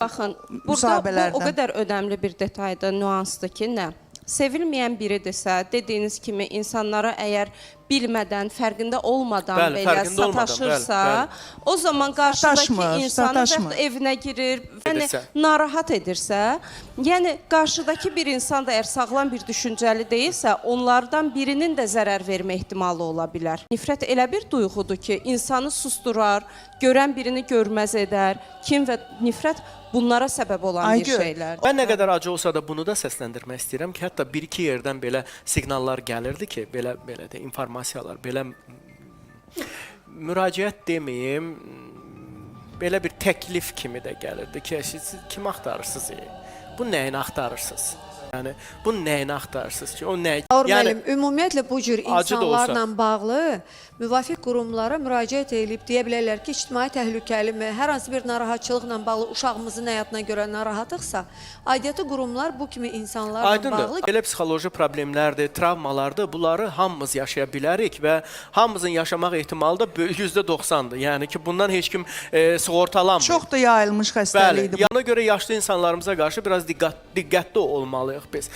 Baxın, burada bu o müsahibələrdən. qədər önəmli bir detaydır, nüansdır ki, nə? Sevilməyən biridirsə, dediyiniz kimi insanlara əgər bilmədən, fərqində olmadan Bəli, belə fərqində olmadan, sataşırsa, bəli. o zaman qarşıdakı Sataşmır, insanı sataşmır. və evinə girir, yəni Edirsə. narahat edirsə, yəni qarşıdakı bir insan da əgər sağlam bir düşüncəli deyilsə, onlardan birinin də zərər vermə ehtimalı ola bilər. Nifrət elə bir duyğudur ki, insanı susturar, görən birini görməz edər, kin və nifrət bunlara səbəb olan bir Aygül, şeylərdir. Mən nə qədər acı olsa da bunu da səsləndirmək istəyirəm ki, hətta bir-iki yerdən belə siqnallar gəlirdi ki, belə də informasiyalar, belə müraciət deməyim, belə bir təklif kimi də gəlirdi ki, siz kim axtarırsınız? Bu nəyin axtarırsınız? Yəni bu nəyin axtarırsınız ki, o nə? Müəllim, ümumiyyətlə bu cür acı da olsa. insanlarla bağlı müvafiq qurumlara müraciət edib deyə bilərlər ki, ictimai təhlükəlimi, hər hansı bir narahatçılıqla bağlı uşağımızın həyatına görə narahatıqsa, aidiyyatı qurumlar bu kimi insanlarla Aydındır. bağlı Belə psixoloji problemlərdir, travmalardır. Bunları hamımız yaşaya bilərik və hamımızın yaşamaq ehtimalı da %90-dır. Yəni ki, bundan heç kim sığortalanmır. Çox da yayılmış xəstəlikdir. Bəli, yana görə yaşlı insanlarımıza qarşı biraz diqqətli olmalıyıq biz.